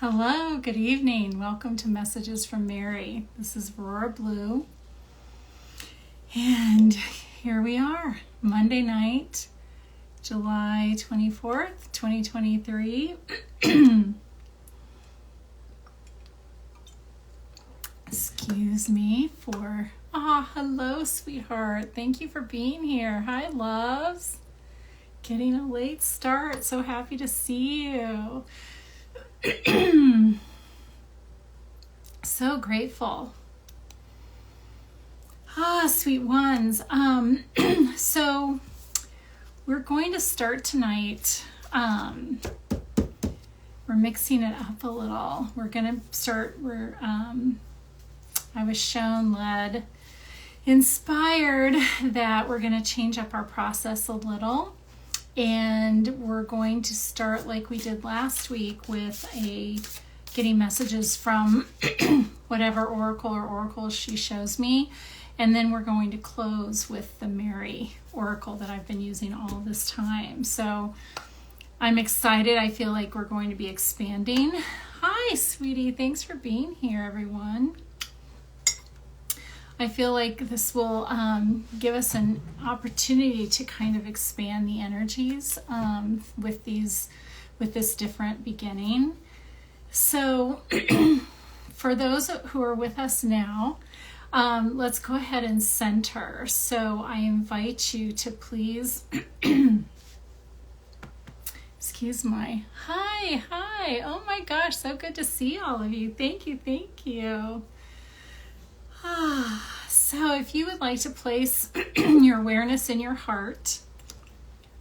Hello, good evening. Welcome to Messages from Mary. This is Aurora Blue. And here we are, Monday night, July 24th, 2023. Excuse me for... hello, sweetheart. Thank you for being here. Hi, loves. Getting a late start. So happy to see you. So grateful. Sweet ones. So we're going to start tonight. We're mixing it up a little. We're going to start, I was shown, led, inspired that we're going to change up our process a little. And we're going to start like we did last week with getting messages from whatever oracle or oracles she shows me. And then we're going to close with the Mary oracle that I've been using all this time. So I'm excited. I feel like we're going to be expanding. Hi, sweetie. Thanks for being here, everyone. I feel like this will give us an opportunity to kind of expand the energies with this different beginning. So for those who are with us now, let's go ahead and center. So I invite you to please, excuse my, hi. Oh my gosh, so good to see all of you. Thank you. So if you would like to place your awareness in your heart,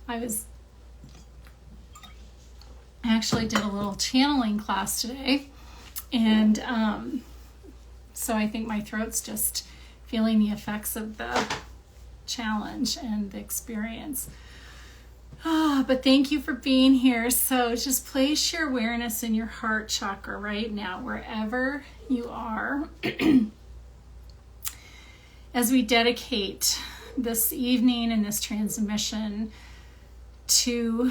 I actually did a little channeling class today, and so I think my throat's just feeling the effects of the challenge and the experience. But thank you for being here. So just place your awareness in your heart chakra right now, wherever you are. As we dedicate this evening and this transmission to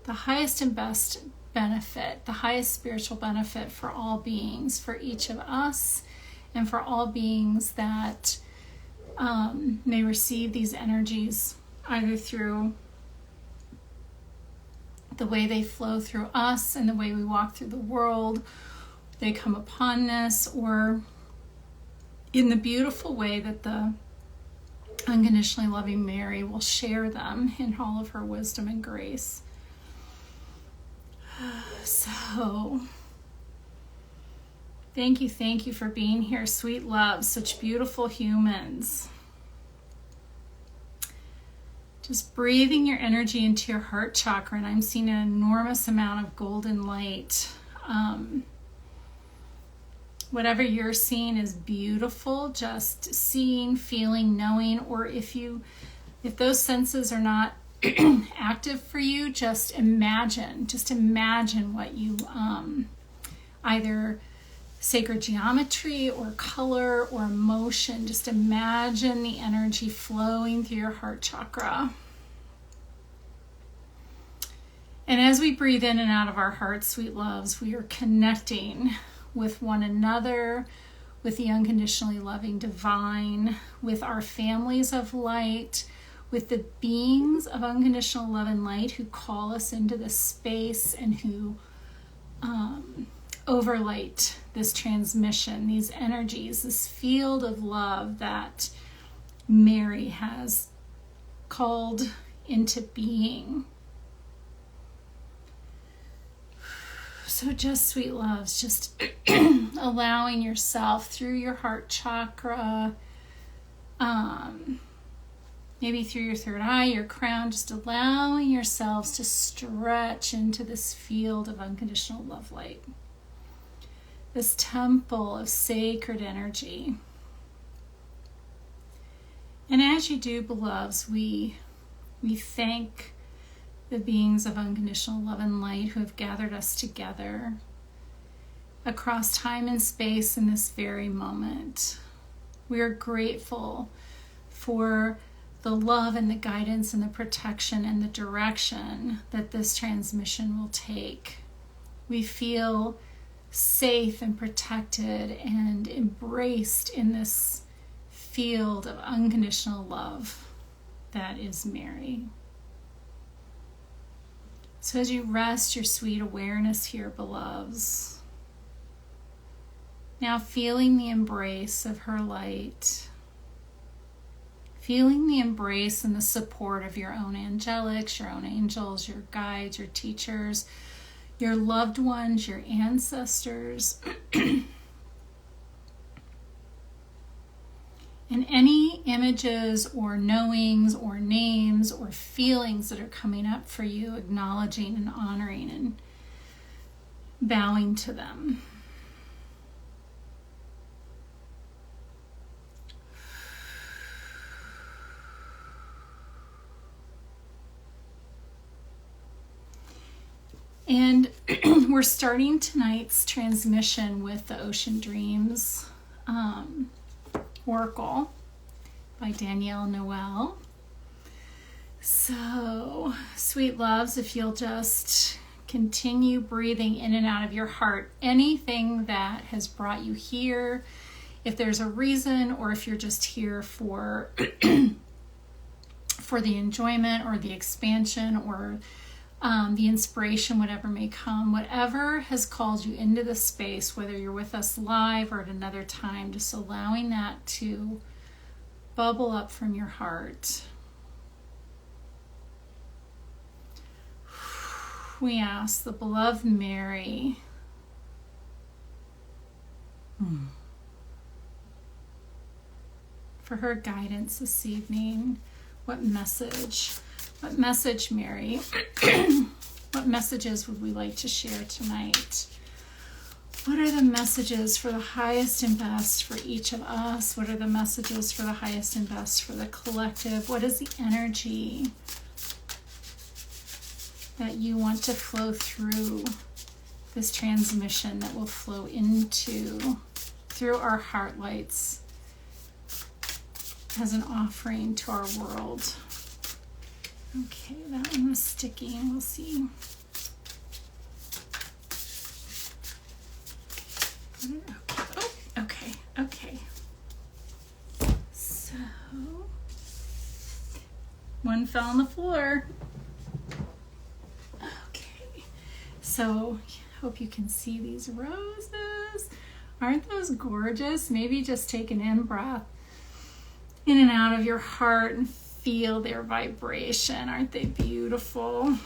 the highest and best benefit, the highest spiritual benefit for all beings, for each of us, and for all beings that may receive these energies either through the way they flow through us and the way we walk through the world, they come upon us, or in the beautiful way that the unconditionally loving Mary will share them in all of her wisdom and grace. So, thank you for being here, sweet loves, such beautiful humans. Just breathing your energy into your heart chakra, and I'm seeing an enormous amount of golden light. Whatever you're seeing is beautiful. Just seeing, feeling, knowing, or if those senses are not active for you, just imagine what you either sacred geometry or color or emotion. Just imagine the energy flowing through your heart chakra. And as we breathe in and out of our hearts, sweet loves, we are connecting with one another, with the unconditionally loving divine, with our families of light, with the beings of unconditional love and light who call us into this space and who overlight this transmission, these energies, this field of love that Mary has called into being. So just sweet loves, just allowing yourself through your heart chakra, maybe through your third eye, your crown, just allowing yourselves to stretch into this field of unconditional love light, this temple of sacred energy. And as you do, beloveds, we thank the beings of unconditional love and light who have gathered us together across time and space in this very moment. We are grateful for the love and the guidance and the protection and the direction that this transmission will take. We feel safe and protected and embraced in this field of unconditional love that is Mary. So as you rest your sweet awareness here, beloveds, now feeling the embrace of her light, feeling the embrace and the support of your own angelics, your own angels, your guides, your teachers, your loved ones, your ancestors, and any images or knowings or names or feelings that are coming up for you, acknowledging and honoring and bowing to them. And we're starting tonight's transmission with the Ocean Dreams Oracle by Danielle Noel. So, sweet loves, if you'll just continue breathing in and out of your heart anything that has brought you here, if there's a reason, or if you're just here for for the enjoyment or the expansion or the inspiration, whatever may come, whatever has called you into this space, whether you're with us live or at another time, just allowing that to bubble up from your heart. We ask the beloved Mary for her guidance this evening. What message, Mary? What messages would we like to share tonight? What are the messages for the highest and best for each of us? What are the messages for the highest and best for the collective? What is the energy that you want to flow through this transmission, that will flow through our heart lights as an offering to our world? Okay, that one was sticky. We'll see. Okay. So, one fell on the floor. Okay. So, hope you can see these roses. Aren't those gorgeous? Maybe just take an in-breath in and out of your heart and feel their vibration. Aren't they beautiful?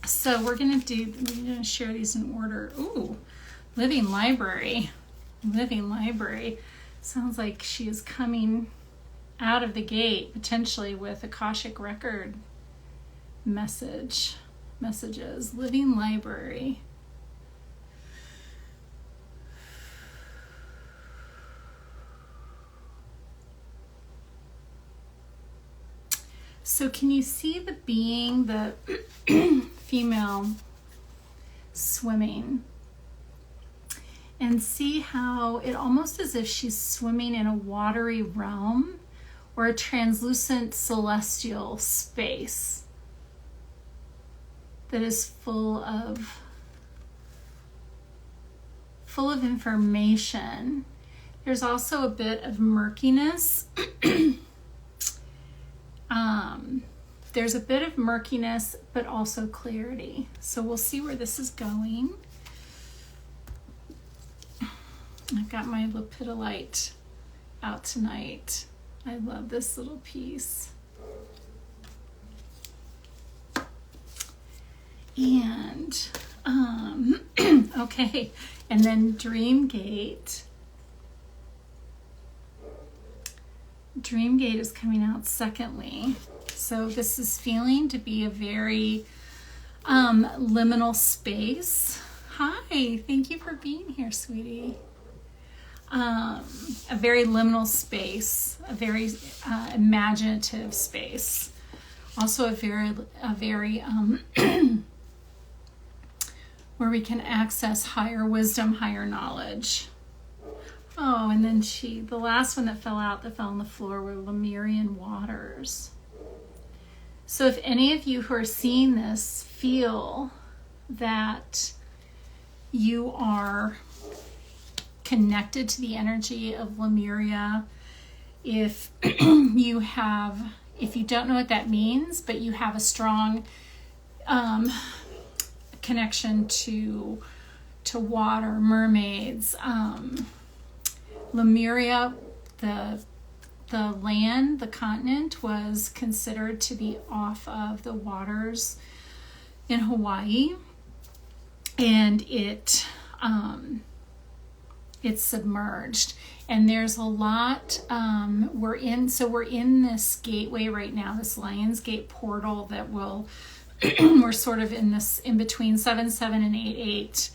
So we're going to share these in order. Ooh, Living Library. Sounds like she is coming out of the gate, potentially with Akashic record messages. Living Library. So can you see the being, the female swimming? And see how it almost as if she's swimming in a watery realm or a translucent celestial space that is full of information. There's also a bit of murkiness. There's a bit of murkiness, but also clarity. So we'll see where this is going. I've got my lepidolite out tonight. I love this little piece. And, okay, and then Dreamgate. Dreamgate is coming out secondly. So this is feeling to be a very liminal space. Hi, thank you for being here, sweetie. A very liminal space, a very imaginative space. Also a very where we can access higher wisdom, higher knowledge. Oh, and then the last one that fell on the floor were Lemurian waters. So if any of you who are seeing this feel that you are connected to the energy of Lemuria. If you don't know what that means, but you have a strong connection to water, mermaids, Lemuria, the land, the continent, was considered to be off of the waters in Hawaii, and it's submerged. And there's a lot, we're in this gateway right now, this Lion's Gate portal that we're sort of in between 7-7 and 8-8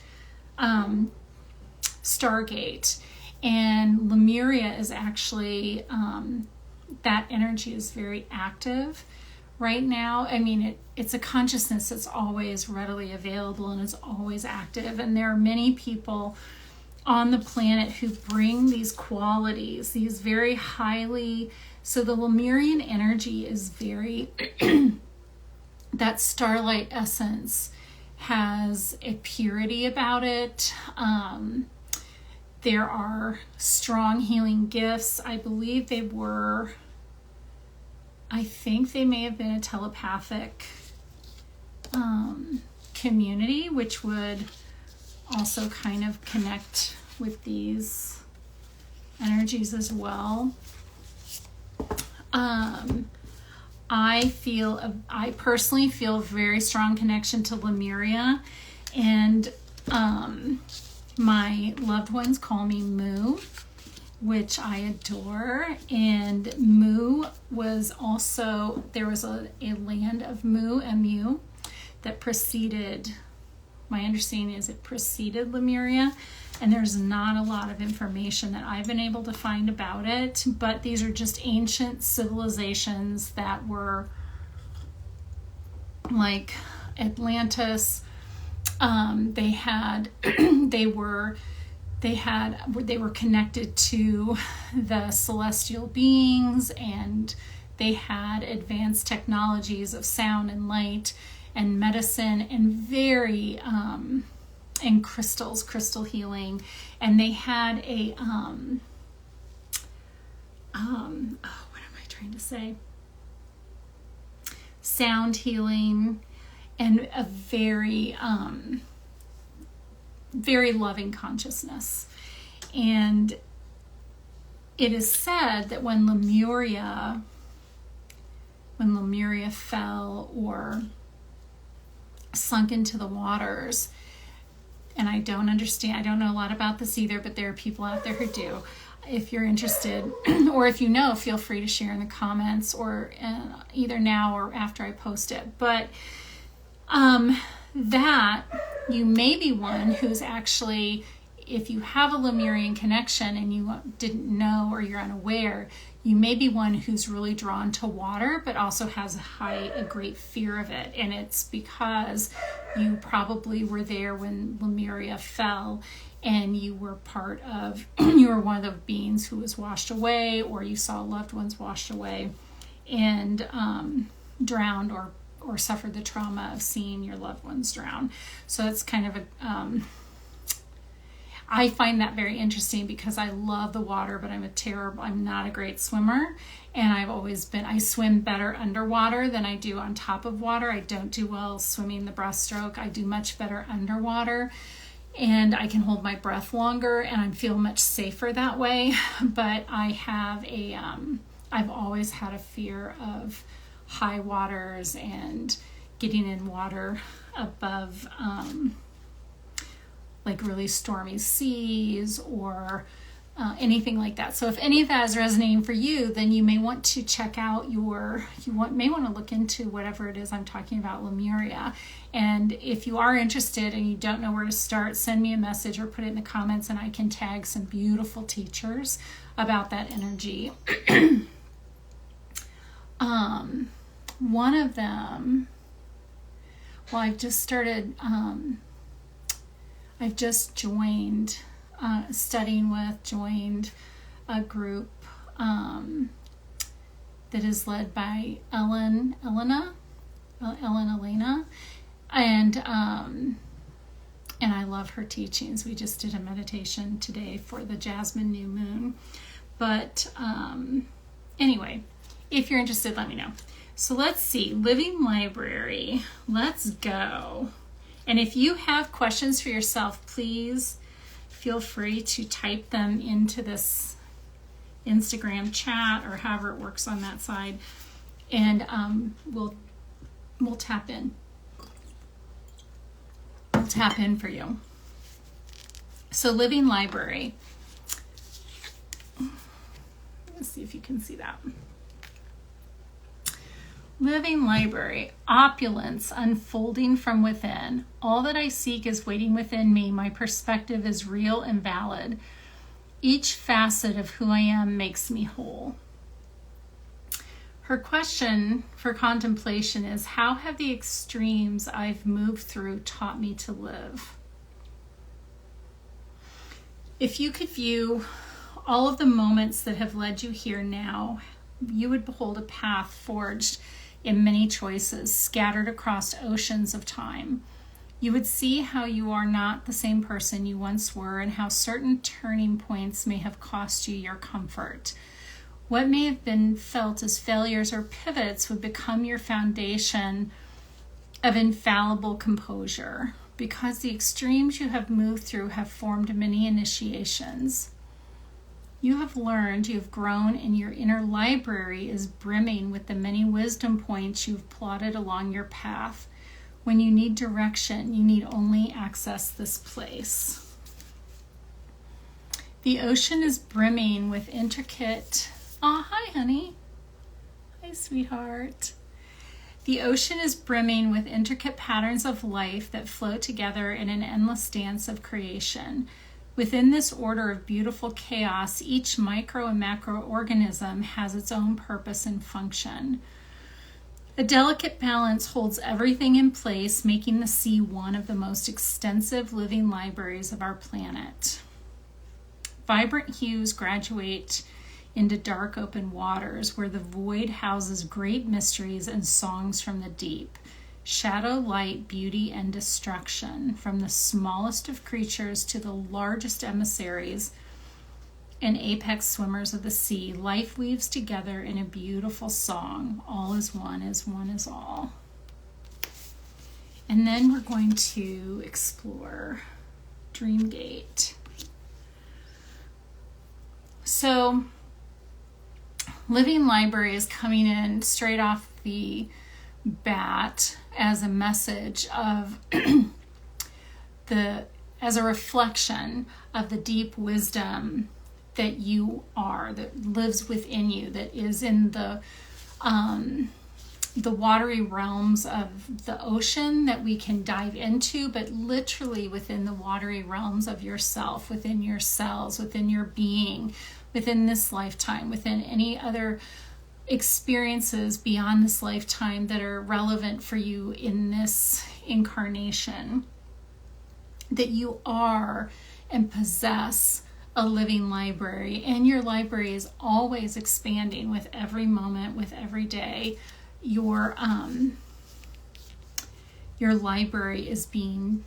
Stargate. And Lemuria is actually, that energy is very active right now. I mean, it's a consciousness that's always readily available and is always active. And there are many people on the planet who bring these qualities, these very highly, so the Lemurian energy is very, that starlight essence has a purity about it. There are strong healing gifts. I believe I think they may have been a telepathic community, which would also kind of connect with these energies as well. I personally feel a very strong connection to Lemuria, and my loved ones call me Mu, which I adore. And Mu was also, there was a land of Mu, M-U, that preceded, my understanding is it preceded Lemuria, and there's not a lot of information that I've been able to find about it, but these are just ancient civilizations that were like Atlantis. They were connected to the celestial beings, and they had advanced technologies of sound and light and medicine, and very and crystal healing. And they had a what am I trying to say? Sound healing, and a very very loving consciousness. And it is said that when Lemuria fell or sunk into the waters, and I don't know a lot about this either, but there are people out there who do. If you're interested, or if you know, feel free to share in the comments, or either now or after I post it. But that you may be one who's actually, if you have a Lemurian connection and you didn't know, or you're unaware, you may be one who's really drawn to water, but also has a great fear of it. And it's because you probably were there when Lemuria fell, and you were you were one of the beings who was washed away, or you saw loved ones washed away and drowned, or suffered the trauma of seeing your loved ones drown. So it's kind of I find that very interesting, because I love the water, but I'm not a great swimmer. And I swim better underwater than I do on top of water. I don't do well swimming the breaststroke. I do much better underwater, and I can hold my breath longer, and I feel much safer that way. But I've always had a fear of high waters and getting in water above like really stormy seas, or anything like that. So if any of that is resonating for you, then you may want to check out may want to look into whatever it is I'm talking about, Lemuria. And if you are interested and you don't know where to start, send me a message or put it in the comments, and I can tag some beautiful teachers about that energy. One of them, well, I've just joined joined a group that is led by Elena, And I love her teachings. We just did a meditation today for the Jasmine new moon. But anyway, if you're interested, let me know. So let's see, Living Library, let's go. And if you have questions for yourself, please feel free to type them into this Instagram chat or however it works on that side. And we'll tap in. We'll tap in for you. So Living Library. Let's see if you can see that. Living Library, opulence unfolding from within. All that I seek is waiting within me. My perspective is real and valid. Each facet of who I am makes me whole. Her question for contemplation is, how have the extremes I've moved through taught me to live? If you could view all of the moments that have led you here now, you would behold a path forged in many choices scattered across oceans of time. You would see how you are not the same person you once were and how certain turning points may have cost you your comfort. What may have been felt as failures or pivots would become your foundation of infallible composure, because the extremes you have moved through have formed many initiations. You have learned, you have grown, and your inner library is brimming with the many wisdom points you've plotted along your path. When you need direction, you need only access this place. The ocean is brimming with intricate... Oh, hi, honey. Hi, sweetheart. The ocean is brimming with intricate patterns of life that flow together in an endless dance of creation. Within this order of beautiful chaos, each micro and macro organism has its own purpose and function. A delicate balance holds everything in place, making the sea one of the most extensive living libraries of our planet. Vibrant hues graduate into dark open waters, where the void houses great mysteries and songs from the deep. Shadow, light, beauty, and destruction, from the smallest of creatures to the largest emissaries and apex swimmers of the sea, life weaves together in a beautiful song. All is one as one is all. And then we're going to explore Dreamgate. So, Living Library is coming in straight off the bat as a message of as a reflection of the deep wisdom that you are, that lives within you, that is in the watery realms of the ocean that we can dive into, but literally within the watery realms of yourself, within your cells, within your being, within this lifetime, within any other experiences beyond this lifetime that are relevant for you in this incarnation, that you are and possess a living library, and your library is always expanding with every moment, with every day. Your library is being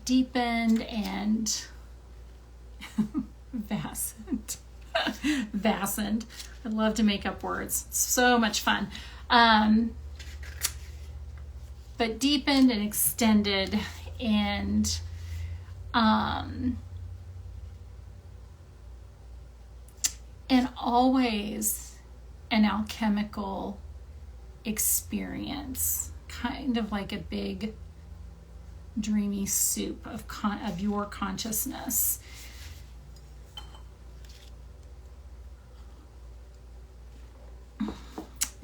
deepened and vastened. I love to make up words. It's so much fun. But deepened and extended and always an alchemical experience, kind of like a big dreamy soup of your consciousness.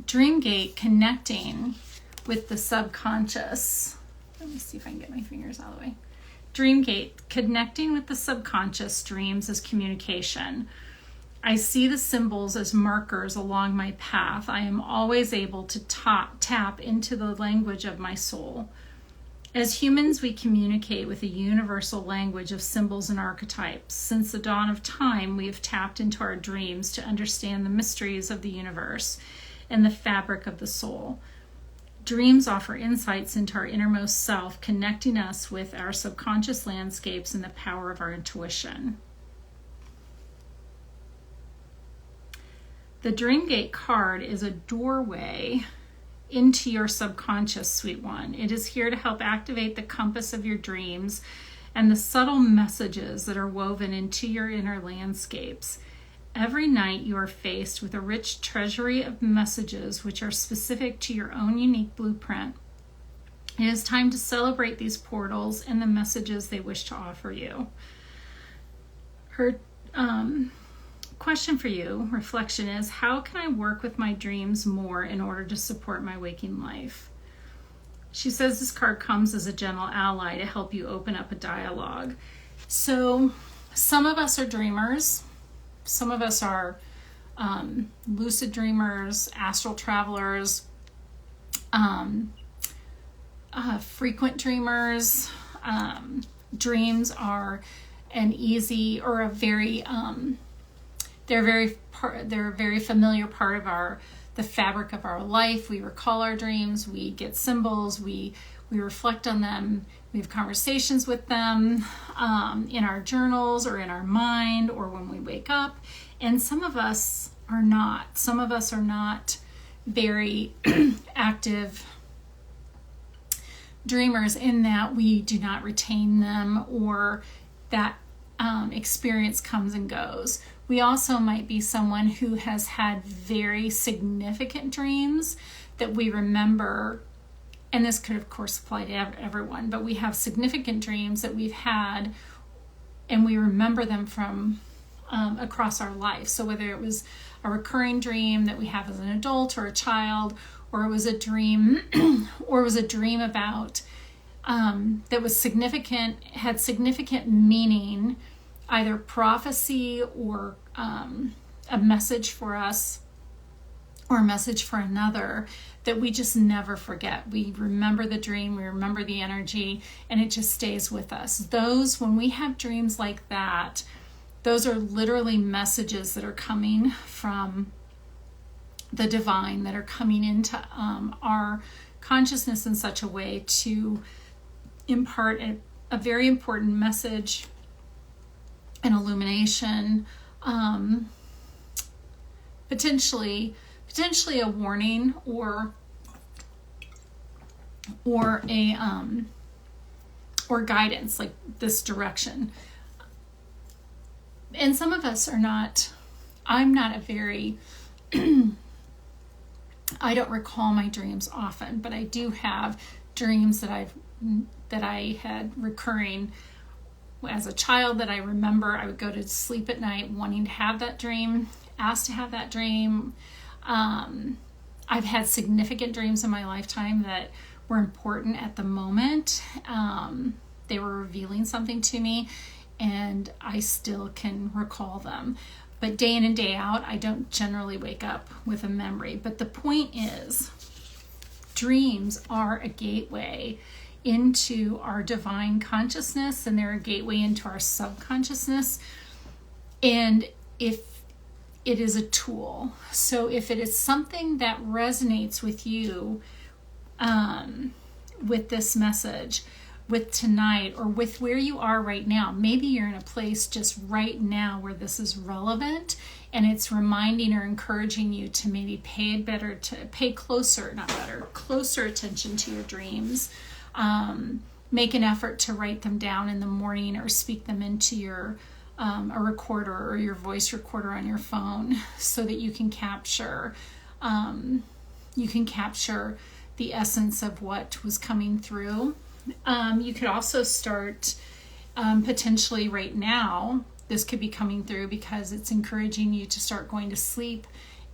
Dreamgate, connecting with the subconscious. Let me see if I can get my fingers out of the way. Dreamgate, connecting with the subconscious dreams as communication. I see the symbols as markers along my path. I am always able to tap into the language of my soul. As humans, we communicate with a universal language of symbols and archetypes. Since the dawn of time, we have tapped into our dreams to understand the mysteries of the universe and the fabric of the soul. Dreams offer insights into our innermost self, connecting us with our subconscious landscapes and the power of our intuition. The Dreamgate card is a doorway into your subconscious, sweet one. It is here to help activate the compass of your dreams and the subtle messages that are woven into your inner landscapes. Every night you are faced with a rich treasury of messages which are specific to your own unique blueprint. It is time to celebrate these portals and the messages they wish to offer you. Her question for you, reflection, is how can I work with my dreams more in order to support my waking life? She says this card comes as a gentle ally to help you open up a dialogue. So some of us are dreamers. Some of us are lucid dreamers, astral travelers, frequent dreamers. Dreams are an easy or a very they're a very familiar part of the fabric of our life. We recall our dreams, we get symbols, we reflect on them, we have conversations with them in our journals or in our mind or when we wake up. And some of us are not. Some of us are not very active dreamers in that we do not retain them, or that experience comes and goes. We also might be someone who has had very significant dreams that we remember, and this could of course apply to everyone, but we have significant dreams that we've had and we remember them from across our life. So whether it was a recurring dream that we have as an adult or a child, or it was a dream about that was significant, had significant meaning, either prophecy or a message for us or a message for another, that we just never forget. We remember the dream, we remember the energy, and it just stays with us. Those, when we have dreams like that, those are literally messages that are coming from the divine, that are coming into our consciousness in such a way to impart a very important message, an illumination, potentially a warning, or guidance, like this direction. And some of us are not. I'm not a very I don't recall my dreams often, but I do have dreams that I had recurring as a child, that I remember. I would go to sleep at night wanting to have that dream, asked to have that dream. I've had significant dreams in my lifetime that were important at the moment. They were revealing something to me, and I still can recall them. But day in and day out, I don't generally wake up with a memory. But the point is, dreams are a gateway into our divine consciousness, and they're a gateway into our subconsciousness. And if it is a tool, so if it is something that resonates with you, with this message, with tonight, or with where you are right now, maybe you're in a place just right now where this is relevant, and it's reminding or encouraging you to maybe pay closer attention to your dreams. Make an effort to write them down in the morning, or speak them into your a recorder or your voice recorder on your phone, so that you can capture the essence of what was coming through. You could also start potentially right now. This could be coming through because it's encouraging you to start going to sleep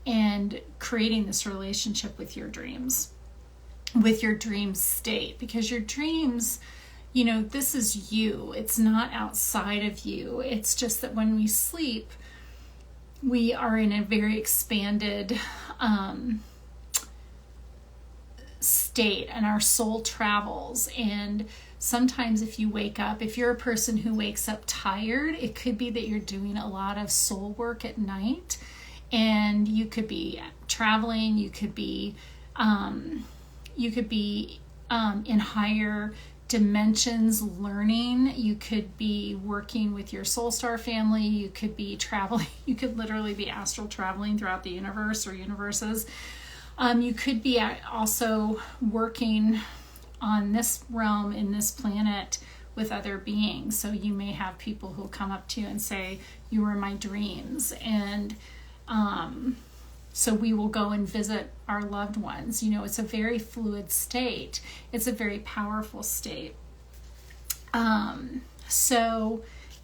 and creating this relationship with your dreams, with your dream state, because your dreams, this is you. It's not outside of you. It's just that when we sleep, we are in a very expanded state, and our soul travels. And sometimes if you wake up, if you're a person who wakes up tired, it could be that you're doing a lot of soul work at night, and you could be traveling, you could be be in higher dimensions learning. You could be working with your soul star family. You could be traveling. You could literally be astral traveling throughout the universe or universes. You could be also working on this realm in this planet with other beings. So you may have people who come up to you and say, you were in my dreams. And so we will go and visit our loved ones. You know, it's a very fluid state. It's a very powerful state. So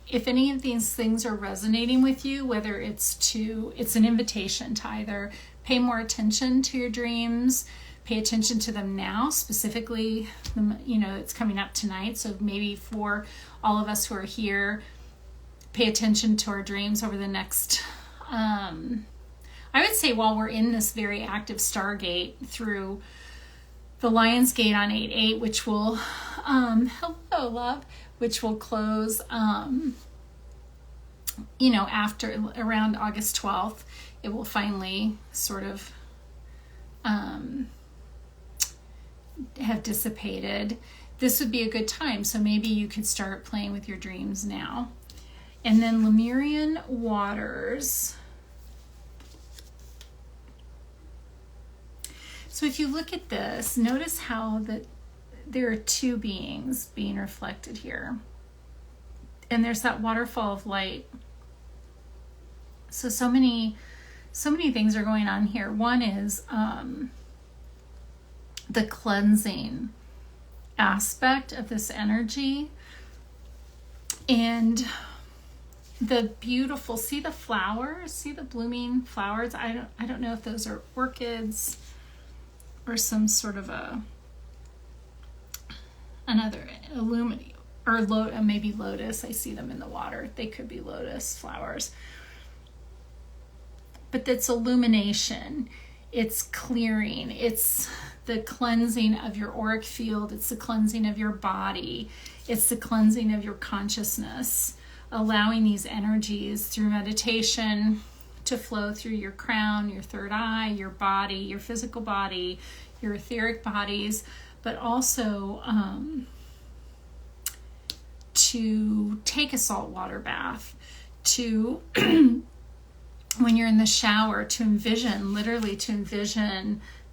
if any of these things are resonating with you, whether it's an invitation to either pay more attention to your dreams, pay attention to them now, specifically, you know, it's coming up tonight. So maybe for all of us who are here, pay attention to our dreams over the next, I would say while we're in this very active Stargate through the Lion's Gate on 8/8, which will, hello love, which will close, you know, after around August 12th, it will finally sort of have dissipated. This would be a good time. So maybe you could start playing with your dreams now. And then Lemurian waters. So if you look at this, notice how that there are two beings being reflected here. And there's that waterfall of light. So many things are going on here. One is the cleansing aspect of this energy, and the beautiful, see the flowers, see the blooming flowers. I don't know if those are orchids or some sort of another illuminate, or maybe lotus. I see them in the water. They could be lotus flowers. But it's illumination, it's clearing, it's the cleansing of your auric field, it's the cleansing of your body, it's the cleansing of your consciousness, allowing these energies through meditation to flow through your crown, your third eye, your body, your physical body, your etheric bodies, but also to take a saltwater bath, to when you're in the shower, to envision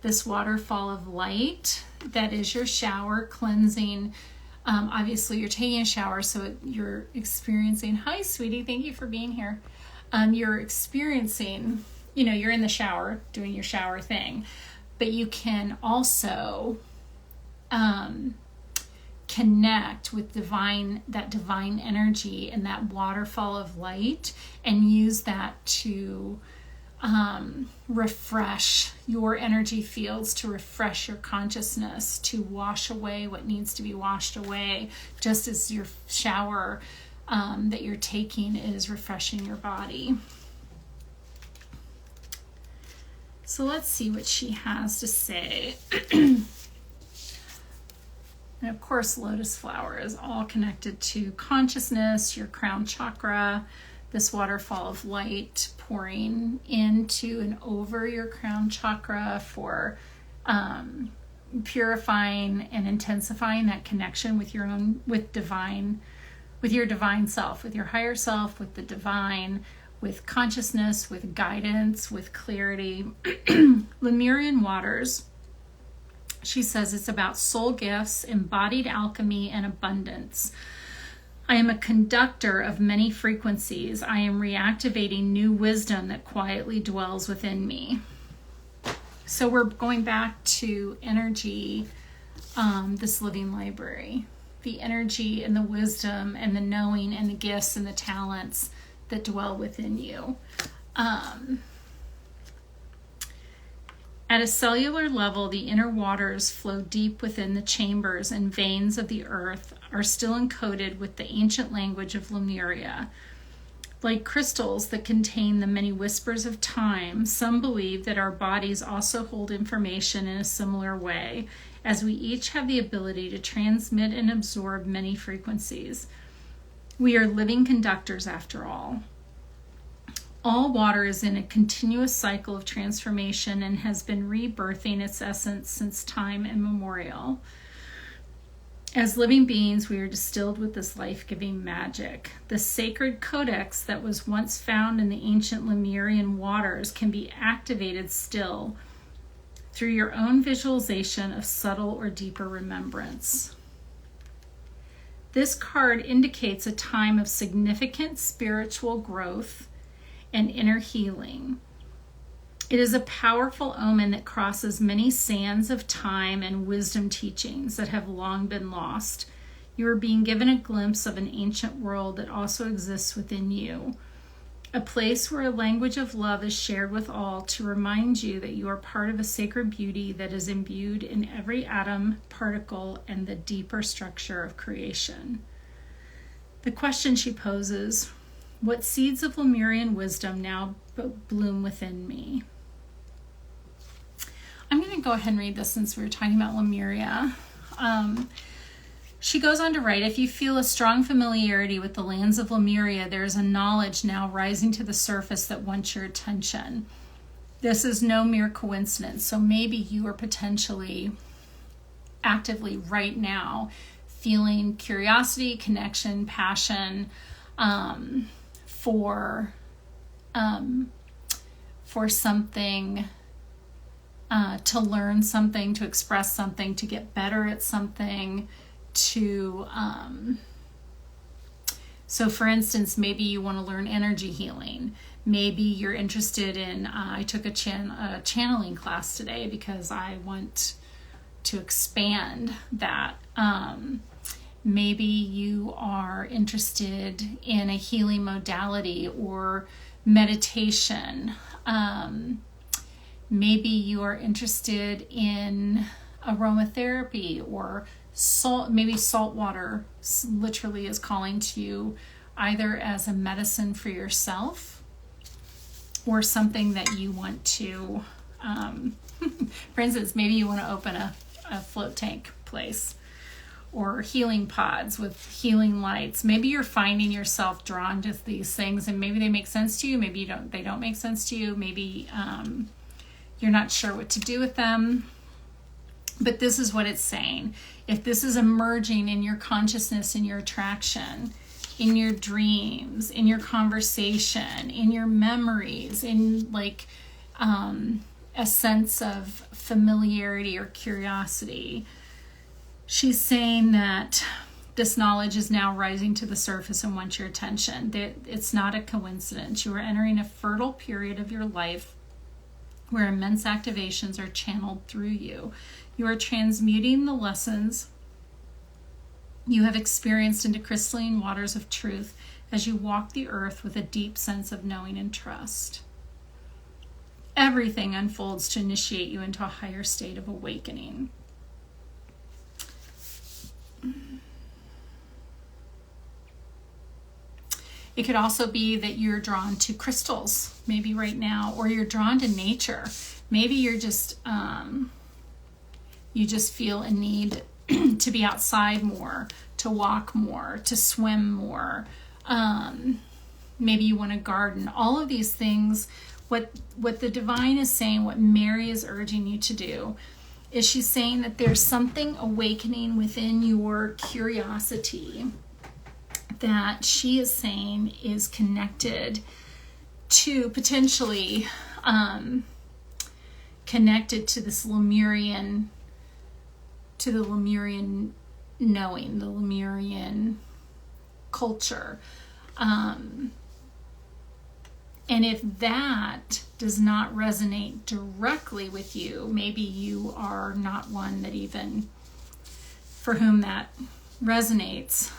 this waterfall of light that is your shower cleansing. Obviously you're taking a shower, so you're experiencing, hi sweetie, thank you for being here. You're experiencing, you know, you're in the shower doing your shower thing, but you can also connect with that divine energy and that waterfall of light, and use that to refresh your energy fields, to refresh your consciousness, to wash away what needs to be washed away, just as your shower that you're taking is refreshing your body. So let's see what she has to say. And of course, lotus flower is all connected to consciousness, your crown chakra, this waterfall of light pouring into and over your crown chakra for purifying and intensifying that connection with your divine self, with your higher self, with the divine, with consciousness, with guidance, with clarity. Lemurian waters, she says, it's about soul gifts, embodied alchemy, and abundance. I am a conductor of many frequencies. I am reactivating new wisdom that quietly dwells within me. So we're going back to energy, this living library, the energy and the wisdom and the knowing and the gifts and the talents that dwell within you. At a cellular level, the inner waters flow deep within the chambers and veins of the earth are still encoded with the ancient language of Lemuria. Like crystals that contain the many whispers of time, some believe that our bodies also hold information in a similar way, as we each have the ability to transmit and absorb many frequencies. We are living conductors after all. All water is in a continuous cycle of transformation and has been rebirthing its essence since time immemorial. As living beings, we are distilled with this life-giving magic. The sacred codex that was once found in the ancient Lemurian waters can be activated still through your own visualization of subtle or deeper remembrance. This card indicates a time of significant spiritual growth and inner healing. It is a powerful omen that crosses many sands of time and wisdom teachings that have long been lost. You are being given a glimpse of an ancient world that also exists within you, a place where a language of love is shared with all to remind you that you are part of a sacred beauty that is imbued in every atom, particle, and the deeper structure of creation. The question she poses: what seeds of Lemurian wisdom now bloom within me? I'm going to go ahead and read this since we were talking about Lemuria. She goes on to write, if you feel a strong familiarity with the lands of Lemuria, there is a knowledge now rising to the surface that wants your attention. This is no mere coincidence. So maybe you are potentially actively right now feeling curiosity, connection, passion for something, to learn something, to express something, to get better at something, so for instance, maybe you want to learn energy healing. Maybe you're interested in, I took a channeling class today because I want to expand that. Maybe you are interested in a healing modality or meditation. Maybe you are interested in aromatherapy or salt. Maybe salt water literally is calling to you either as a medicine for yourself or something that you want to, for instance, maybe you want to open a float tank place or healing pods with healing lights. Maybe you're finding yourself drawn to these things and maybe they make sense to you. Maybe they don't make sense to you. Maybe you're not sure what to do with them. But this is what it's saying. If this is emerging in your consciousness, in your attraction, in your dreams, in your conversation, in your memories, in like a sense of familiarity or curiosity, she's saying that this knowledge is now rising to the surface and wants your attention. It's not a coincidence. You are entering a fertile period of your life where immense activations are channeled through you. You are transmuting the lessons you have experienced into crystalline waters of truth as you walk the earth with a deep sense of knowing and trust. Everything unfolds to initiate you into a higher state of awakening. It could also be that you're drawn to crystals, maybe right now, or you're drawn to nature. Maybe you're just, you just feel a need to be outside more, to walk more, to swim more. Maybe you want to garden. All of these things, what the divine is saying, what Mary is urging you to do, is she's saying that there's something awakening within your curiosity that she is saying is connected to potentially connected to this Lemurian, to the Lemurian knowing, the Lemurian culture. And if that does not resonate directly with you, maybe you are not one that even for whom that resonates.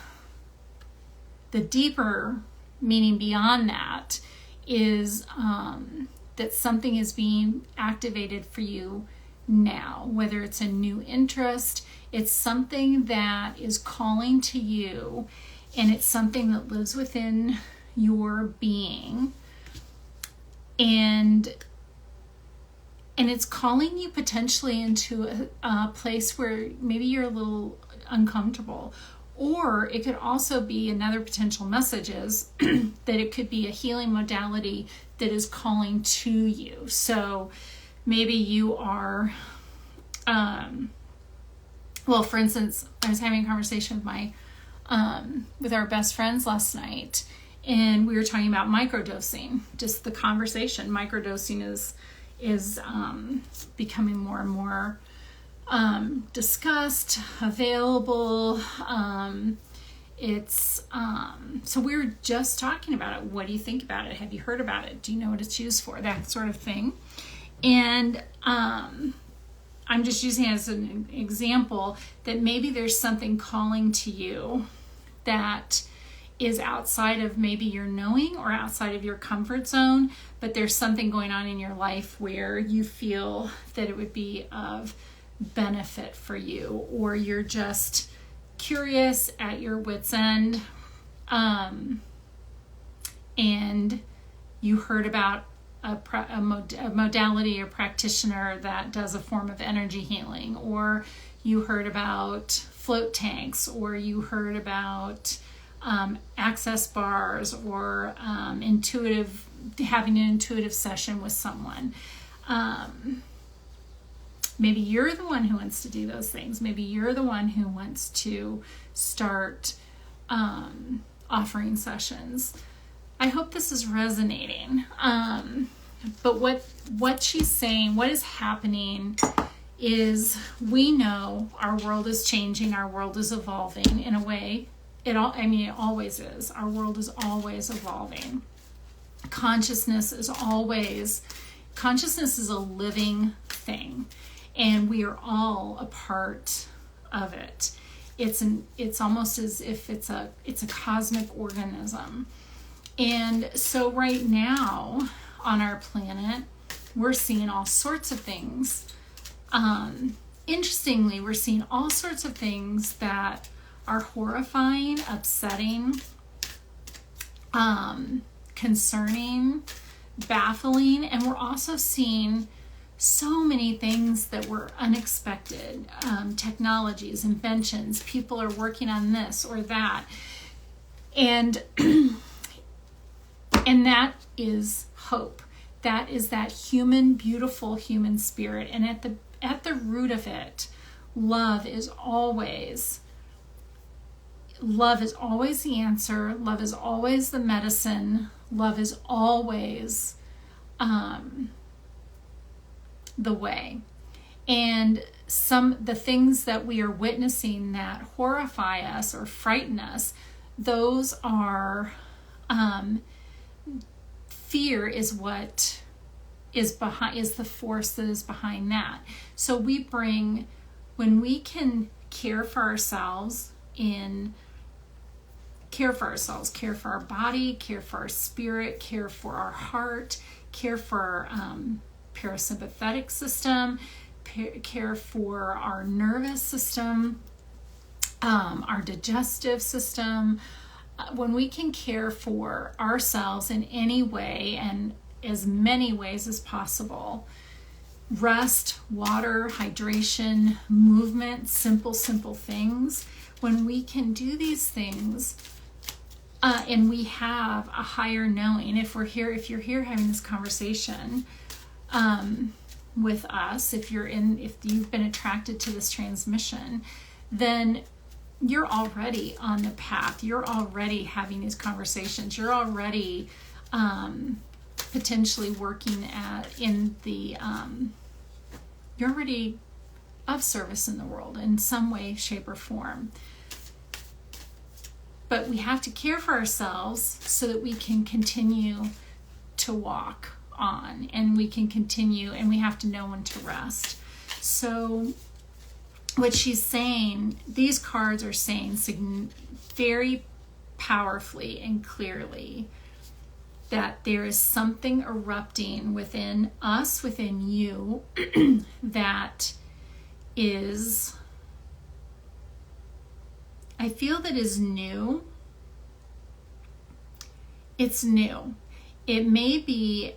The deeper meaning beyond that is that something is being activated for you now, whether it's a new interest, it's something that is calling to you, and it's something that lives within your being, and it's calling you potentially into a place where maybe you're a little uncomfortable, Or it could also be, another potential message is that it could be a healing modality that is calling to you. So maybe you are, well, for instance, I was having a conversation with with our best friends last night, and we were talking about microdosing. Just the conversation, microdosing is becoming more and more discussed, available. So we were just talking about it. What do you think about it? Have you heard about it? Do you know what it's used for? That sort of thing. And I'm just using it as an example that maybe there's something calling to you that is outside of maybe your knowing or outside of your comfort zone, but there's something going on in your life where you feel that it would be of benefit for you, or you're just curious at your wit's end, and you heard about a modality or practitioner that does a form of energy healing, or you heard about float tanks, or you heard about access bars, or having an intuitive session with someone. Maybe you're the one who wants to do those things. Maybe you're the one who wants to start offering sessions. I hope this is resonating. But what she's saying, what is happening is, we know our world is changing, our world is evolving in a way. It always is. Our world is always evolving. Consciousness is a living thing, and we are all a part of it. It's almost as if it's a cosmic organism. And so right now on our planet, we're seeing all sorts of things. Interestingly, we're seeing all sorts of things that are horrifying, upsetting, concerning, baffling, and we're also seeing so many things that were unexpected, technologies, inventions, people are working on this or that, and that is hope. That is that human, beautiful human spirit, and at the root of it, love is always the answer. Love is always the medicine. Love is always the way. And the things that we are witnessing that horrify us or frighten us, those are fear is what is the force that is behind that. So when we can care for ourselves, care for our body, care for our spirit, care for our heart, care for our parasympathetic system, care for our nervous system, our digestive system. When we can care for ourselves in any way and as many ways as possible, rest, water, hydration, movement, simple things, when we can do these things, and we have a higher knowing, if you're here having this conversation with us, if you've been attracted to this transmission, then you're already on the path. You're already having these conversations. You're already potentially working you're already of service in the world in some way, shape, or form. But we have to care for ourselves so that we can continue to walk on, and we can continue, and we have to know when to rest. So what she's saying, these cards are saying very powerfully and clearly that there is something erupting within us, within you, that is, I feel that is new. It's new. It may be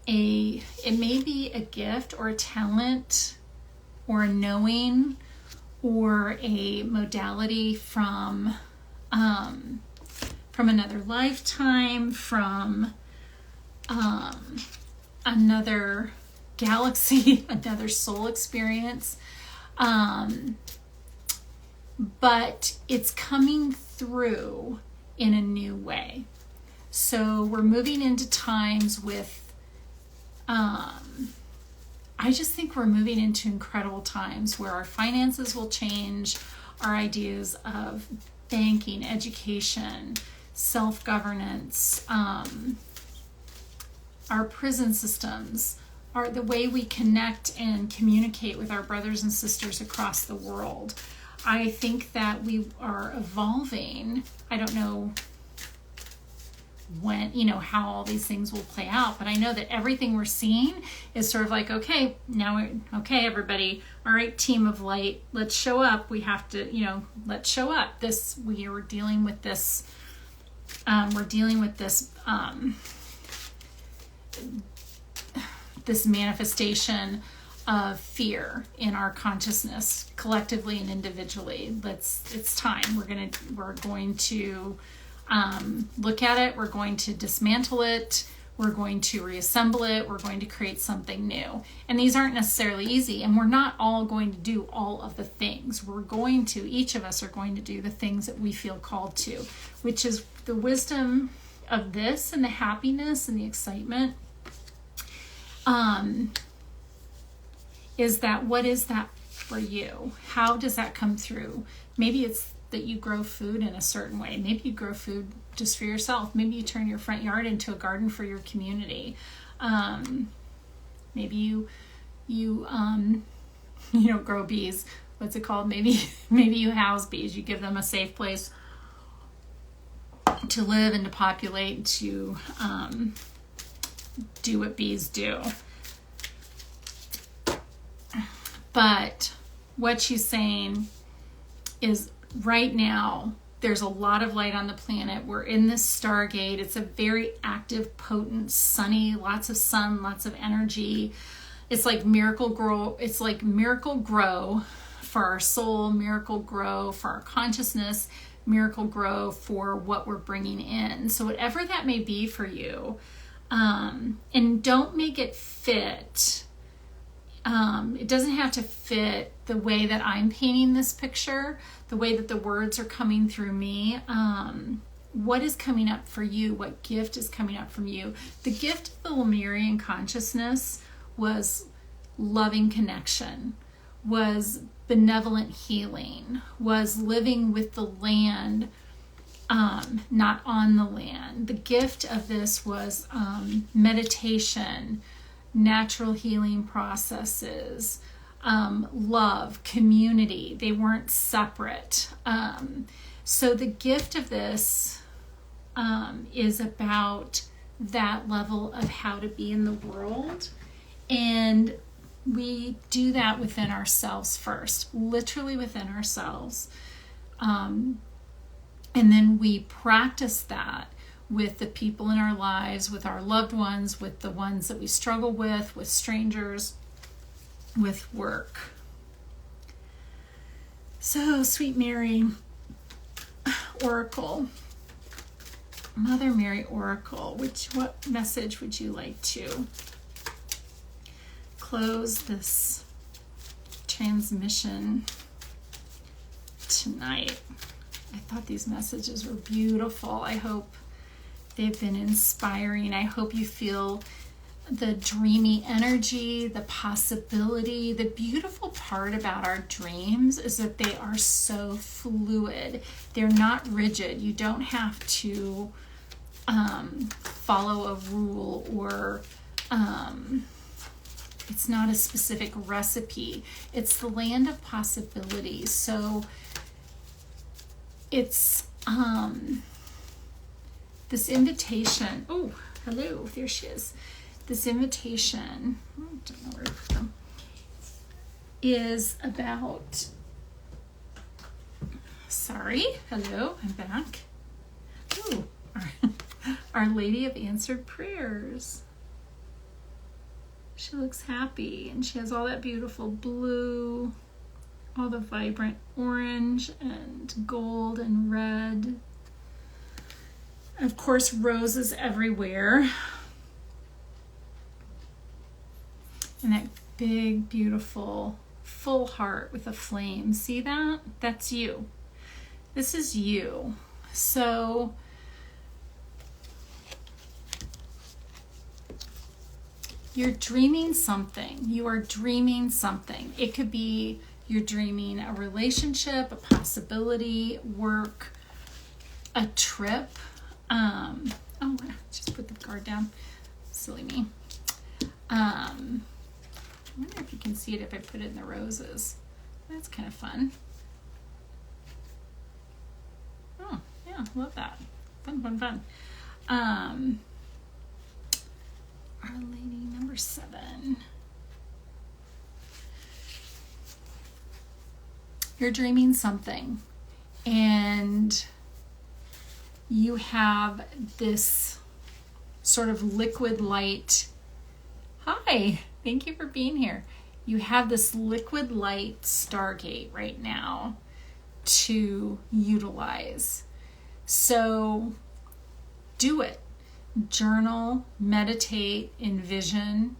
a gift or a talent or a knowing or a modality from from another lifetime, from another galaxy, another soul experience. But it's coming through in a new way. So we're moving into times with, I just think we're moving into incredible times where our finances will change, our ideas of banking, education, self-governance, our prison systems, are the way we connect and communicate with our brothers and sisters across the world. I think that we are evolving. I don't know when, how all these things will play out, but I know that everything we're seeing is sort of like, okay, okay, everybody, all right, team of light, let's show up. We have to, let's show up. We are dealing with this, this manifestation of fear in our consciousness, collectively and individually. It's time. We're going to look at it. We're going to dismantle it. We're going to reassemble it. We're going to create something new. And these aren't necessarily easy. And we're not all going to do all of the things. Each of us are going to do the things that we feel called to, which is the wisdom of this and the happiness and the excitement. Is that, what is that for you? How does that come through? Maybe it's that you grow food in a certain way. Maybe you grow food just for yourself. Maybe you turn your front yard into a garden for your community. Maybe you grow bees. What's it called? Maybe you house bees. You give them a safe place to live and to populate, to do what bees do. But what she's saying is, right now, there's a lot of light on the planet. We're in this stargate. It's a very active, potent, sunny, lots of sun, lots of energy. It's like miracle grow. It's like miracle grow for our soul, miracle grow for our consciousness, miracle grow for what we're bringing in. So whatever that may be for you, and don't make it fit. It doesn't have to fit the way that I'm painting this picture, the way that the words are coming through me. What is coming up for you? What gift is coming up from you? The gift of the Lemurian consciousness was loving connection, was benevolent healing, was living with the land, not on the land. The gift of this was meditation, natural healing processes, love, community. They weren't separate. So the gift of this is about that level of how to be in the world. And we do that within ourselves first, literally within ourselves. And then we practice that with the people in our lives, with our loved ones, with the ones that we struggle with strangers, with work. So, Sweet Mary Oracle, Mother Mary Oracle, what message would you like to close this transmission tonight? I thought these messages were beautiful. I hope they've been inspiring. I hope you feel the dreamy energy, the possibility. The beautiful part about our dreams is that they are so fluid. They're not rigid. You don't have to follow a rule, or it's not a specific recipe. It's the land of possibilities. So it's this invitation. Oh, hello, there she is. This invitation, I don't know where to put them, is about, hello, I'm back. Oh, Our Lady of Answered Prayers. She looks happy, and she has all that beautiful blue all the vibrant orange and gold and red. Of course, roses everywhere. And that big, beautiful, full heart with a flame. See that? That's you. This is you. So you're dreaming something. You are dreaming something. It could be you're dreaming a relationship, a possibility, work, a trip. Oh, just put the card down. Silly me. I wonder if you can see it if I put it in the roses. That's kind of fun. Oh, yeah, love that. Fun, fun, fun. Our Lady number 7. You're dreaming something, and you have this sort of liquid light. Hi, thank you for being here. You have this liquid light stargate right now to utilize. So do it. Journal, meditate, envision,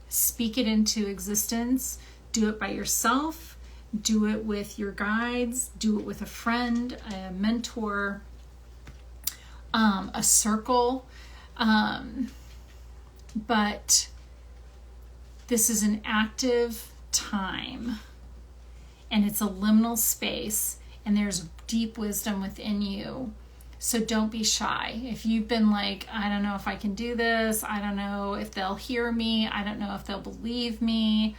speak it into existence. Do it by yourself. Do it with your guides. Do it with a friend, a mentor, a circle. But this is an active time, and it's a liminal space, and there's deep wisdom within you. So don't be shy. If you've been like, I don't know if I can do this, I don't know if they'll hear me, I don't know if they'll believe me,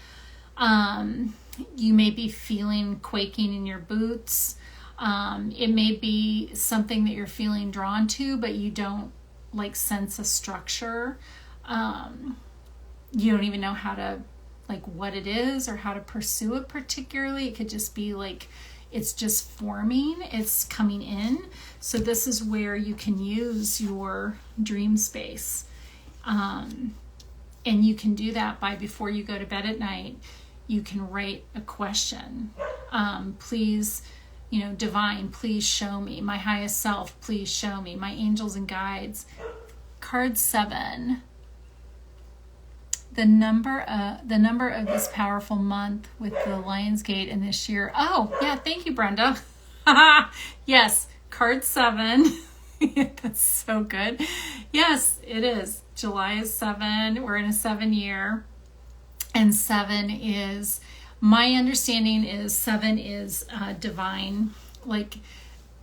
you may be feeling quaking in your boots. It may be something that you're feeling drawn to, but you don't like sense a structure. You don't even know how to, like, what it is or how to pursue it particularly. It could just be like, it's just forming, it's coming in. So this is where you can use your dream space. And you can do that by, before you go to bed at night, you can write a question. Please, divine, please show me. My highest self, please show me. My angels and guides. Card 7. The number of this powerful month with the Lionsgate in this year. Oh, yeah, thank you, Brenda. Yes, card 7. That's so good. Yes, it is. July is 7. We're in a 7 year. And 7 is, my understanding is 7 is divine, like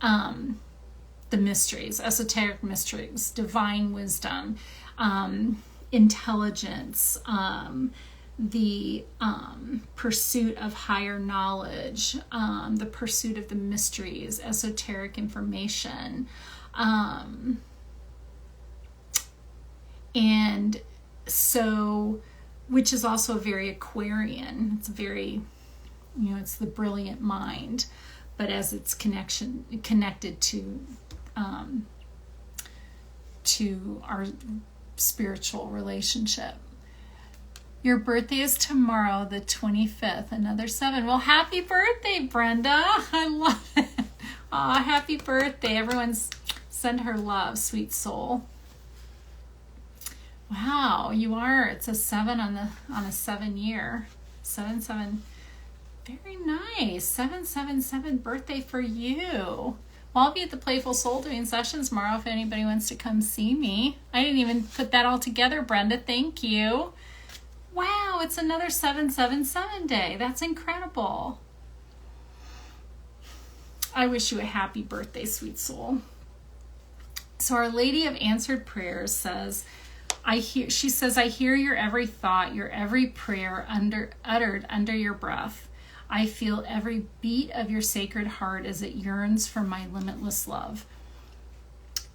the mysteries, esoteric mysteries, divine wisdom, intelligence, the pursuit of higher knowledge, the pursuit of the mysteries, esoteric information. And so, which is also very Aquarian. It's very, it's the brilliant mind, but as it's connected to our spiritual relationship. Your birthday is tomorrow, the 25th, another 7. Well, happy birthday, Brenda. I love it. Aw, happy birthday. Everyone's send her love, sweet soul. Wow, you are. It's a 7 on a 7 year. 7, 7. Very nice. 777 birthday for you. Well, I'll be at the Playful Soul doing sessions tomorrow if anybody wants to come see me. I didn't even put that all together, Brenda. Thank you. Wow, it's another 777 day. That's incredible. I wish you a happy birthday, sweet soul. So Our Lady of Answered Prayers says, she says, I hear your every thought, your every prayer uttered under your breath. I feel every beat of your sacred heart as it yearns for my limitless love.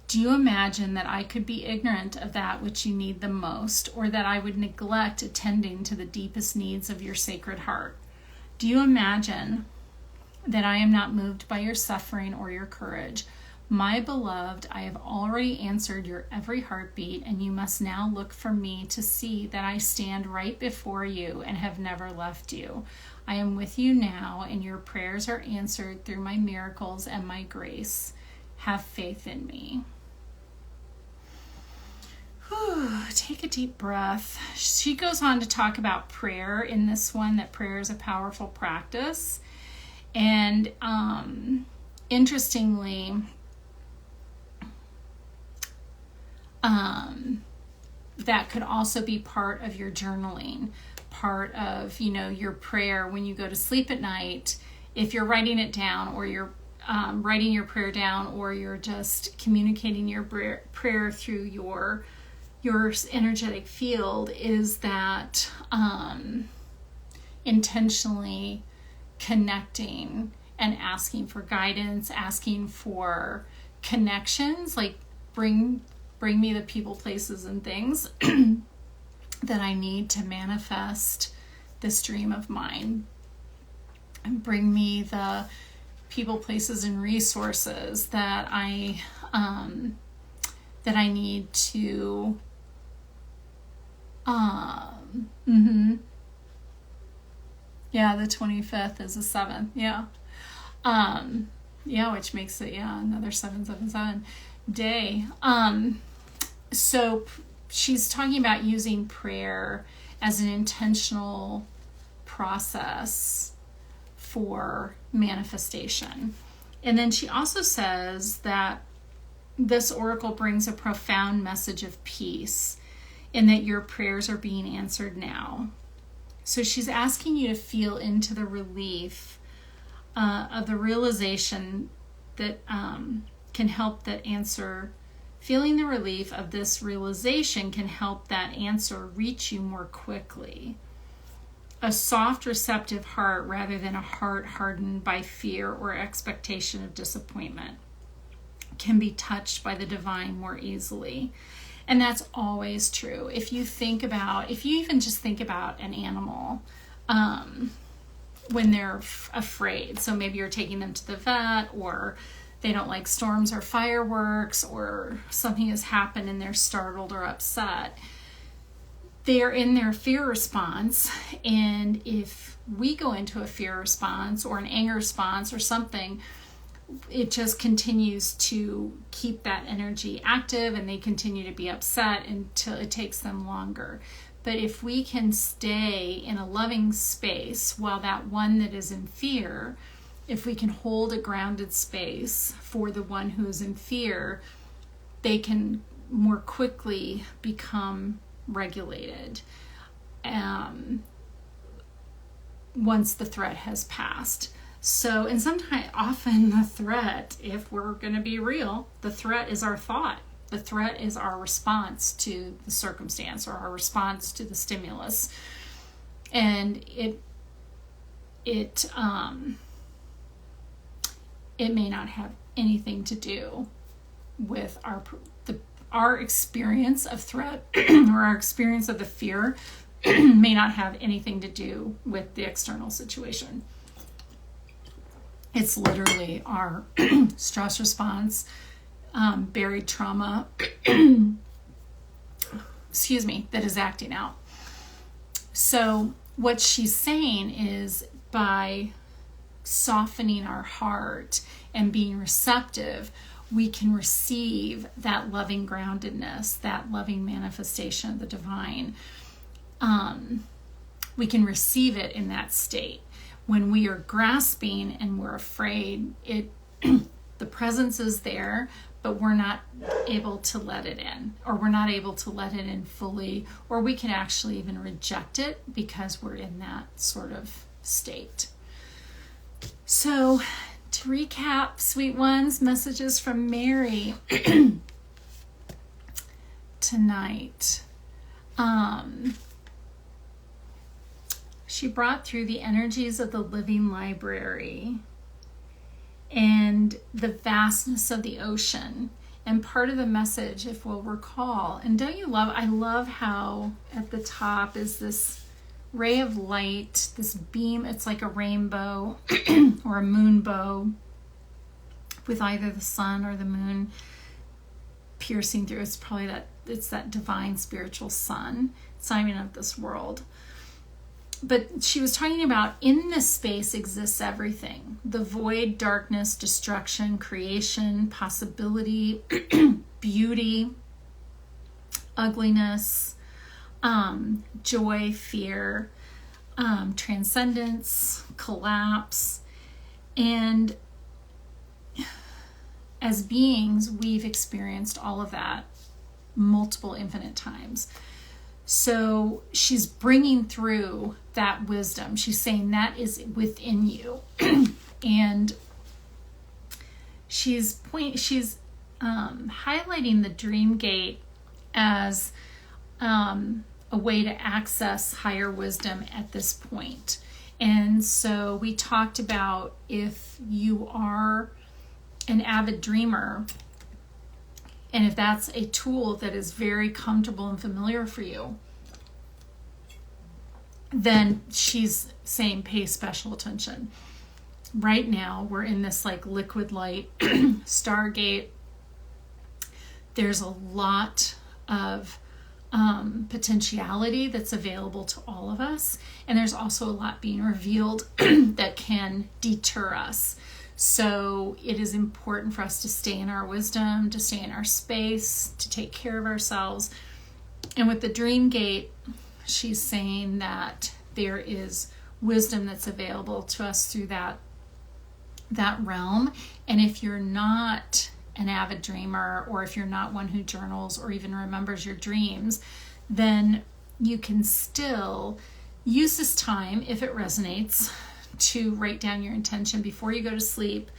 Do you imagine that I could be ignorant of that which you need the most, or that I would neglect attending to the deepest needs of your sacred heart? Do you imagine that I am not moved by your suffering or your courage? My beloved, I have already answered your every heartbeat, and you must now look for me to see that I stand right before you and have never left you. I am with you now, and your prayers are answered through my miracles and my grace. Have faith in me. Whew, take a deep breath. She goes on to talk about prayer in this one, that prayer is a powerful practice. And interestingly, that could also be part of your journaling, part of, your prayer when you go to sleep at night. If you're writing it down, or you're writing your prayer down, or you're just communicating your prayer through your energetic field, is that intentionally connecting and asking for guidance, asking for connections, like bring me the people, places, and things that I need to manifest this dream of mine, and bring me the people, places, and resources that I need to yeah, the 25th is the 7th. Which makes it another 777 day. So she's talking about using prayer as an intentional process for manifestation. And then she also says that this oracle brings a profound message of peace, and that your prayers are being answered now. So she's asking you to feel into the relief of the realization that can help that answer. Feeling the relief of this realization can help that answer reach you more quickly. A soft, receptive heart, rather than a heart hardened by fear or expectation of disappointment, can be touched by the divine more easily. And that's always true. If you even just think about an animal when they're afraid. So maybe you're taking them to the vet, or they don't like storms or fireworks, or something has happened and they're startled or upset. They're in their fear response. And if we go into a fear response or an anger response or something, it just continues to keep that energy active, and they continue to be upset until it takes them longer. But if we can stay in a loving space while that one that is in fear, if we can hold a grounded space for the one who is in fear, they can more quickly become regulated once the threat has passed. So, and often the threat, if we're going to be real, the threat is our thought. The threat is our response to the circumstance, or our response to the stimulus. And it may not have anything to do with our experience of threat or our experience of the fear may not have anything to do with the external situation. It's literally our stress response, buried trauma, that is acting out. So what she's saying is, by softening our heart and being receptive, we can receive that loving groundedness, that loving manifestation of the divine. We can receive it in that state. When we are grasping and we're afraid, the presence is there, but we're not able to let it in, or we're not able to let it in fully, or we can actually even reject it because we're in that sort of state. So, to recap, sweet ones, messages from Mary tonight. She brought through the energies of the living library and the vastness of the ocean. And part of the message, if we'll recall, and I love how at the top is this ray of light, this beam. It's like a rainbow or a moonbow with either the sun or the moon piercing through. It's that divine spiritual sun. It's not even of this world. but she was talking about in this space exists everything. The void, darkness, destruction, creation, possibility, beauty, ugliness, joy, fear, transcendence, collapse. And as beings, we've experienced all of that multiple infinite times. So she's bringing through that wisdom. She's saying that is within you. And she's highlighting the dream gate as a way to access higher wisdom at this point. And so we talked about if you are an avid dreamer, and if that's a tool that is very comfortable and familiar for you, then she's saying pay special attention. Right now, we're in this like liquid light stargate. There's a lot of potentiality that's available to all of us. And there's also a lot being revealed that can deter us. So it is important for us to stay in our wisdom, to stay in our space, to take care of ourselves. And with the dream gate, she's saying that there is wisdom that's available to us through that realm. And if you're not an avid dreamer, or if you're not one who journals or even remembers your dreams, then you can still use this time, if it resonates, to write down your intention before you go to sleep,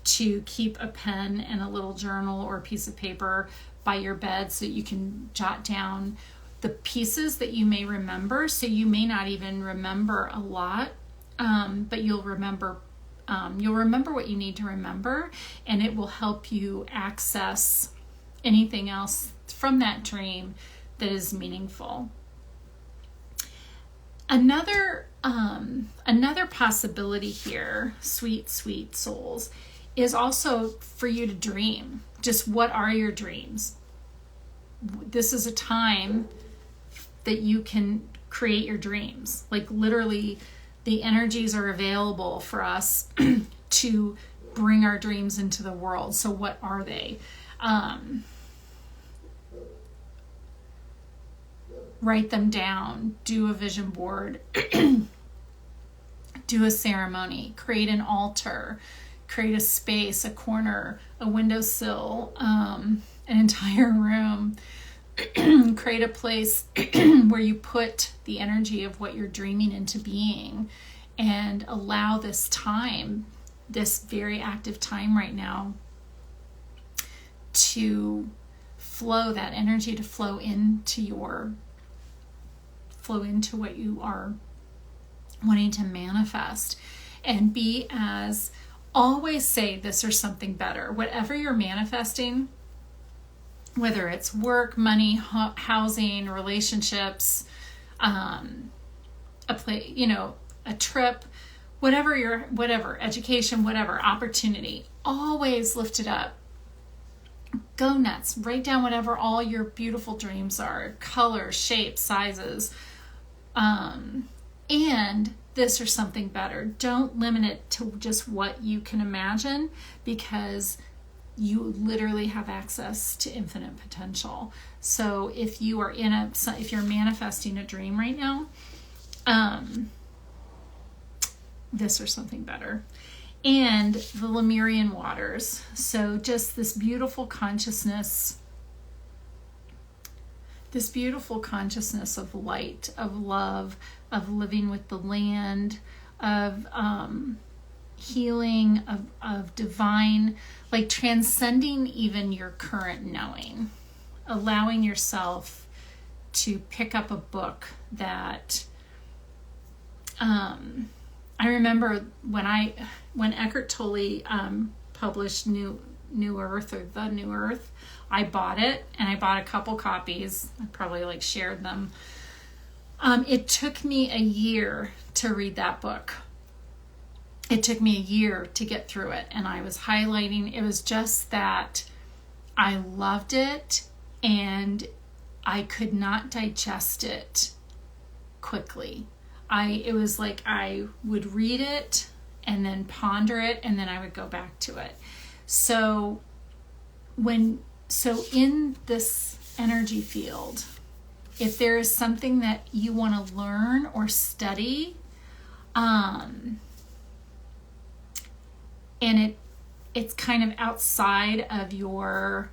to keep a pen and a little journal or a piece of paper by your bed so that you can jot down the pieces that you may remember. So you may not even remember a lot, but you'll remember what you need to remember, and it will help you access anything else from that dream that is meaningful. Another possibility here, sweet souls, is also for you to dream. Just what are your dreams? This is a time that you can create your dreams. Like literally, the energies are available for us to bring our dreams into the world. So what are they? Write them down, do a vision board, do a ceremony, create an altar, create a space, a corner, a windowsill, an entire room, create a place where you put the energy of what you're dreaming into being, and allow this time, this very active time right now, to flow, that energy to flow into what you are wanting to manifest. And always say this or something better. Whatever you're manifesting, whether it's work, money, housing, relationships, a trip, whatever, education, whatever, opportunity, always lift it up. Go nuts. Write down whatever all your beautiful dreams are, colors, shapes, sizes, and this or something better. Don't limit it to just what you can imagine, because you literally have access to infinite potential. So if you are if you're manifesting a dream right now, this or something better. And the Lemurian waters. So just this beautiful consciousness of light, of love, of living with the land, of healing, of divine, like transcending even your current knowing, allowing yourself to pick up a book that I remember when Eckhart Tolle published New Earth, or The New Earth, I bought it, and I bought a couple copies. I probably shared them. It took me a year to read that book. It took me a year to get through it, and I was highlighting. It was just that I loved it, and I could not digest it quickly. it was like I would read it and then ponder it, and then I would go back to it. So in this energy field, if there is something that you want to learn or study, and it's kind of outside of your,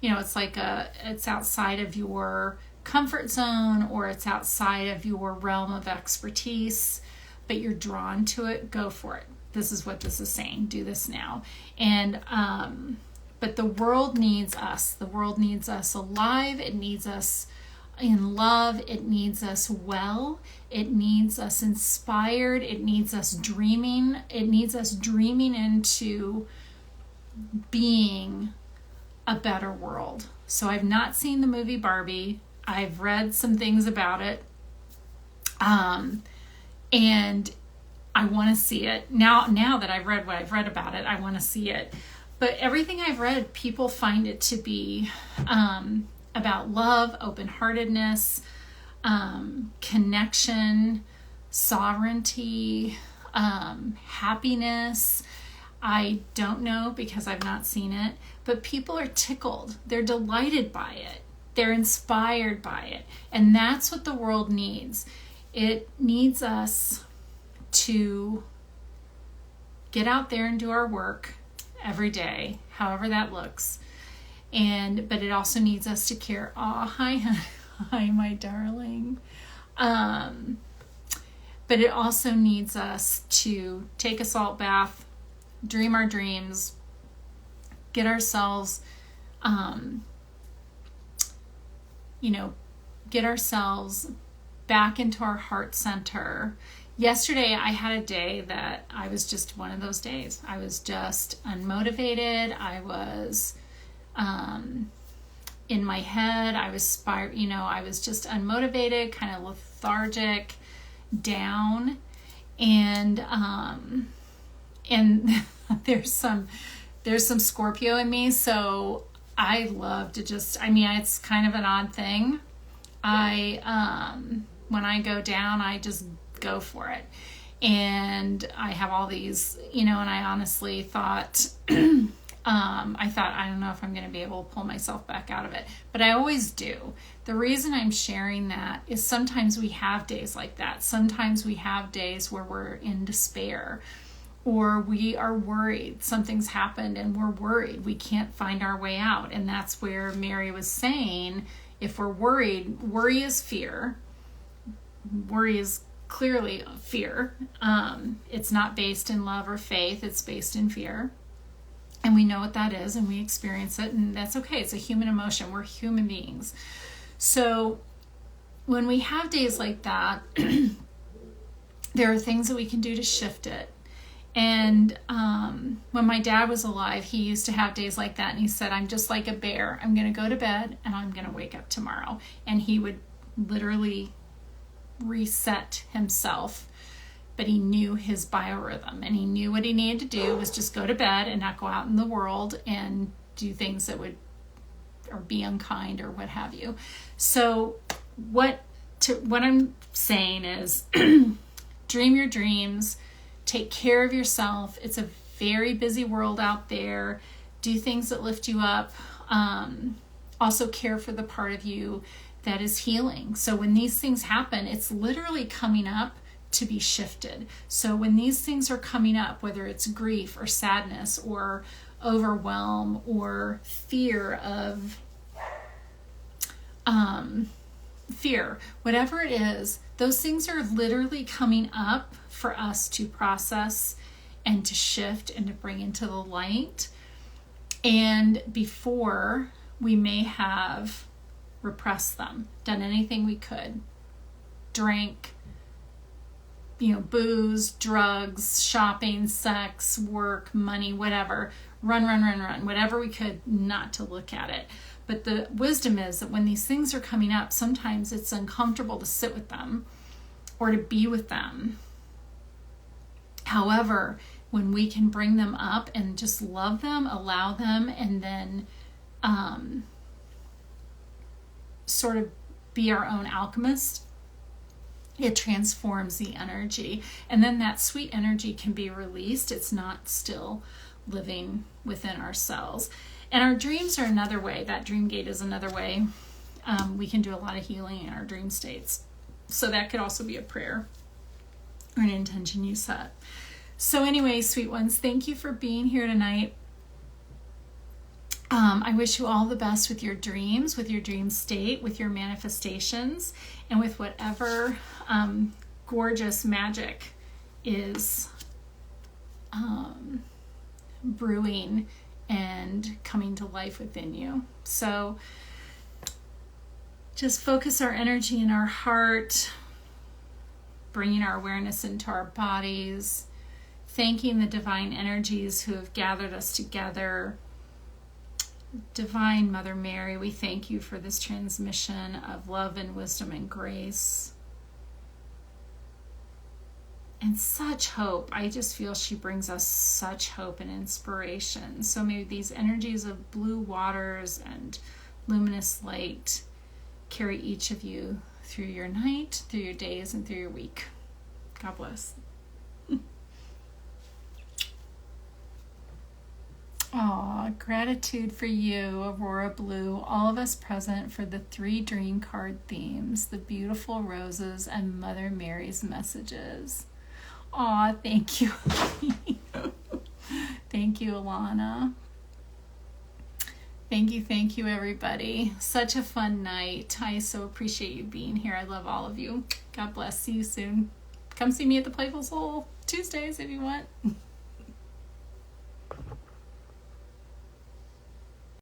it's outside of your comfort zone, or it's outside of your realm of expertise, but you're drawn to it, go for it. This is what this is saying. Do this now. And but the world needs us. The world needs us alive. It needs us in love. It needs us well. It needs us inspired. It needs us dreaming. It needs us dreaming into being a better world. So I've not seen the movie Barbie. I've read some things about it. And I want to see it. Now that I've read what I've read about it, I want to see it. But everything I've read, people find it to be about love, open-heartedness, connection, sovereignty, happiness. I don't know because I've not seen it, but people are tickled. They're delighted by it. They're inspired by it. And that's what the world needs. It needs us to get out there and do our work every day, however that looks. But it also needs us to care. Oh, hi, my darling. But it also needs us to take a salt bath, dream our dreams, get ourselves, get ourselves back into our heart center. Yesterday, I had a day that I was just one of those days. I was just unmotivated. I was in my head. I was I was just unmotivated, kind of lethargic, down, and there's some Scorpio in me, so I love to just. It's kind of an odd thing. When I go down, I just go for it. And I have all these, and I honestly thought, I don't know if I'm going to be able to pull myself back out of it, but I always do. The reason I'm sharing that is sometimes we have days like that. Sometimes we have days where we're in despair, or we are worried. Something's happened and we're worried. We can't find our way out. And that's where Mary was saying, if we're worried, worry is fear. Worry is clearly fear. It's not based in love or faith. It's based in fear. And we know what that is, and we experience it, and that's okay. It's a human emotion. We're human beings. So when we have days like that, there are things that we can do to shift it. And when my dad was alive, he used to have days like that, and he said, I'm just like a bear. I'm going to go to bed, and I'm going to wake up tomorrow. And he would literally reset himself, but he knew his biorhythm, and he knew what he needed to do was just go to bed and not go out in the world and do things that would, or be unkind or what have you. So what I'm saying is dream your dreams, take care of yourself. It's a very busy world out there. Do things that lift you up. Also care for the part of you that is healing. So when these things happen, it's literally coming up to be shifted. So when these things are coming up, whether it's grief or sadness or overwhelm or fear of fear, whatever it is, those things are literally coming up for us to process and to shift and to bring into the light. And before, we may have repressed them, done anything we could, drank, booze, drugs, shopping, sex, work, money, whatever, run, whatever we could not to look at it. But the wisdom is that when these things are coming up, sometimes it's uncomfortable to sit with them or to be with them. However, when we can bring them up and just love them, allow them, and then sort of be our own alchemist it transforms the energy. And then that sweet energy can be released. It's not still living within our cells. And our dreams are another way. That dream gate is another way. We can do a lot of healing in our dream states. So that could also be a prayer or an intention you set. So anyway, sweet ones, thank you for being here tonight. I wish you all the best with your dreams, with your dream state, with your manifestations, and with whatever gorgeous magic is brewing and coming to life within you. So just focus our energy in our heart, bringing our awareness into our bodies, thanking the divine energies who have gathered us together. Divine Mother Mary, we thank you for this transmission of love and wisdom and grace. And such hope. I just feel she brings us such hope and inspiration. So may these energies of blue waters and luminous light carry each of you through your night, through your days, and through your week. God bless. Aw, gratitude for you, Aurora Blue, all of us present for the 3 dream card themes, the beautiful roses, and Mother Mary's messages. Aw, thank you. Thank you, Alana. Thank you, everybody. Such a fun night. I so appreciate you being here. I love all of you. God bless. See you soon. Come see me at the Playful Soul Tuesdays if you want.